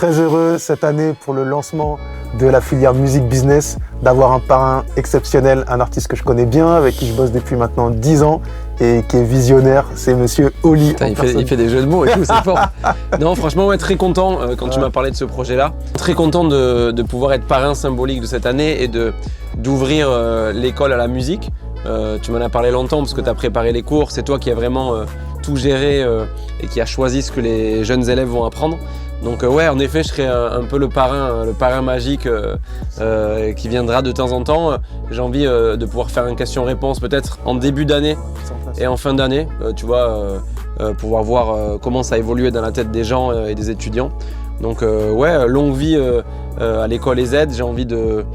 très heureux cette année pour le lancement de la filière musique business, d'avoir un parrain exceptionnel, un artiste que je connais bien, avec qui je bosse depuis maintenant 10 ans et qui est visionnaire, c'est monsieur Oli. Putain, il fait des jeux de mots et tout, c'est fort. Non, franchement, ouais, très content quand tu m'as parlé de ce projet-là. Très content de pouvoir être parrain symbolique de cette année et d'ouvrir l'école à la musique. Tu m'en as parlé longtemps parce que tu as préparé les cours, c'est toi qui as vraiment tout géré et qui a choisi ce que les jeunes élèves vont apprendre. Donc ouais, en effet, je serai un peu le parrain magique qui viendra de temps en temps. J'ai envie de pouvoir faire une question-réponse peut-être en début d'année et en fin d'année, tu vois, pouvoir voir comment ça a évolué dans la tête des gens et des étudiants. Donc ouais, longue vie à l'école EZ, j'ai envie de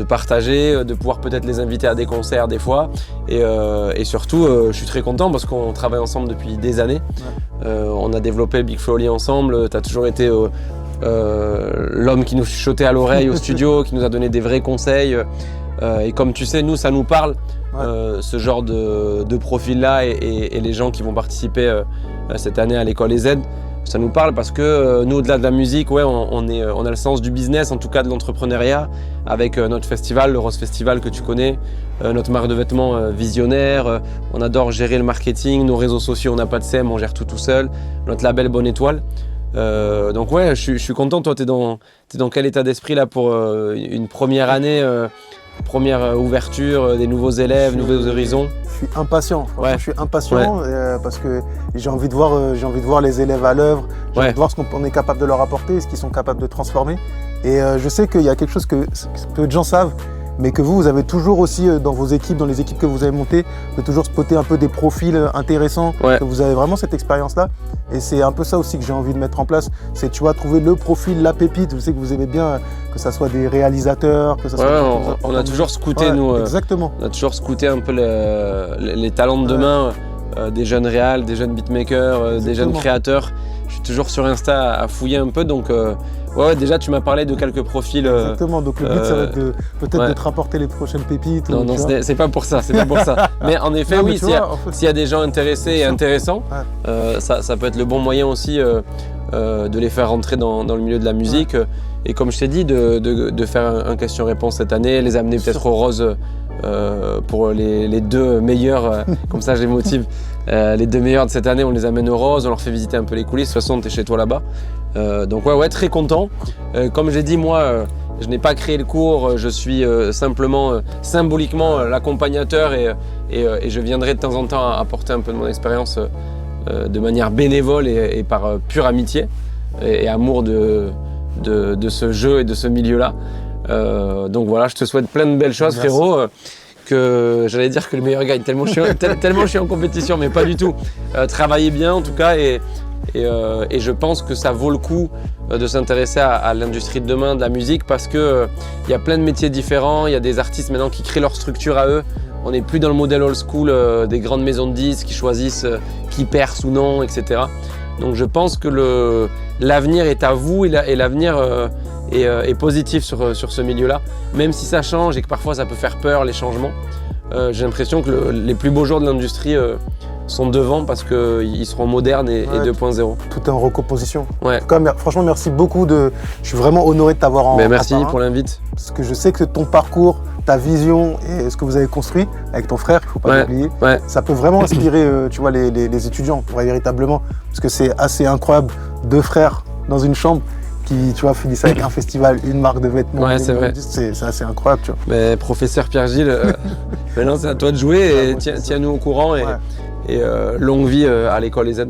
partager, de pouvoir peut-être les inviter à des concerts des fois et surtout je suis très content parce qu'on travaille ensemble depuis des années. On a développé le Big Flow Oli ensemble, tu as toujours été l'homme qui nous chuchotait à l'oreille au studio, qui nous a donné des vrais conseils et comme tu sais, nous ça nous parle ce genre de profil-là et les gens qui vont participer cette année à l'école EZ. Ça nous parle parce que nous, au-delà de la musique, ouais, on a le sens du business, en tout cas de l'entrepreneuriat, avec notre festival, le Rose Festival que tu connais, notre marque de vêtements visionnaire, on adore gérer le marketing, nos réseaux sociaux, on n'a pas de SEM, on gère tout seul, notre label Bonne Étoile. Donc ouais, je suis content. Toi, t'es dans quel état d'esprit là pour une première année, première ouverture, des nouveaux élèves, nouveaux horizons? Je suis impatient, je suis impatient parce que j'ai envie de voir les élèves à l'œuvre, j'ai envie de voir ce qu'on est capable de leur apporter, ce qu'ils sont capables de transformer. Et je sais qu'il y a quelque chose que peu de gens savent, mais que vous avez toujours aussi dans vos équipes, dans les équipes que vous avez montées, de toujours spotter un peu des profils intéressants, que vous avez vraiment cette expérience-là. Et c'est un peu ça aussi que j'ai envie de mettre en place, c'est tu vois, trouver le profil, la pépite. Je sais que vous aimez bien que ça soit des réalisateurs, que ça soit... on a toujours scouté, nous. Exactement. On a toujours scouté un peu les talents de demain, des jeunes réals, des jeunes beatmakers, des jeunes créateurs. Je suis toujours sur Insta à fouiller un peu, donc ouais, déjà tu m'as parlé de quelques profils. Exactement, donc le but ça va être peut-être de te rapporter les prochaines pépites. Non, c'est pas pour ça, c'est pas pour ça. Mais en effet, oui, s'il y a des gens intéressés et intéressants, ça peut être le bon moyen aussi de les faire rentrer dans le milieu de la musique. Et comme je t'ai dit, de faire un question-réponse cette année, les amener peut-être au Rose pour les deux meilleurs, comme ça je les motive. Les deux meilleurs de cette année, on les amène au Rose, on leur fait visiter un peu les coulisses. De toute façon, tu es chez toi là-bas. Donc ouais, très content. Comme j'ai dit, moi, je n'ai pas créé le cours, je suis simplement, symboliquement, l'accompagnateur et je viendrai de temps en temps apporter un peu de mon expérience de manière bénévole et par pure amitié et amour de ce jeu et de ce milieu-là. Donc voilà, je te souhaite plein de belles choses, frérot. Que j'allais dire que le meilleur gagne, tellement je suis en compétition, mais pas du tout. Travaillez bien en tout cas et je pense que ça vaut le coup de s'intéresser à l'industrie de demain de la musique parce que y a plein de métiers différents, il y a des artistes maintenant qui créent leur structure à eux. On n'est plus dans le modèle old school des grandes maisons de disques qui choisissent qui perce ou non, etc. Donc je pense que l'avenir est à vous et l'avenir est positif sur ce milieu-là. Même si ça change et que parfois ça peut faire peur, les changements, j'ai l'impression que les plus beaux jours de l'industrie sont devant parce qu'ils seront modernes et 2.0. Tout est en recomposition. Ouais. En tout cas, franchement, merci beaucoup. Je suis vraiment honoré de t'avoir en merci pour l'invite. Parce que je sais que ton parcours, ta vision et ce que vous avez construit avec ton frère, il ne faut pas l'oublier, ça peut vraiment inspirer tu vois, les étudiants, véritablement. Parce que c'est assez incroyable, deux frères dans une chambre qui tu vois, finissent avec un festival, une marque de vêtements. Ouais, c'est vrai. C'est assez incroyable. Tu vois. Mais professeur Pierre-Gilles, maintenant c'est à toi de jouer et tiens-nous au courant et longue vie à l'école EZ.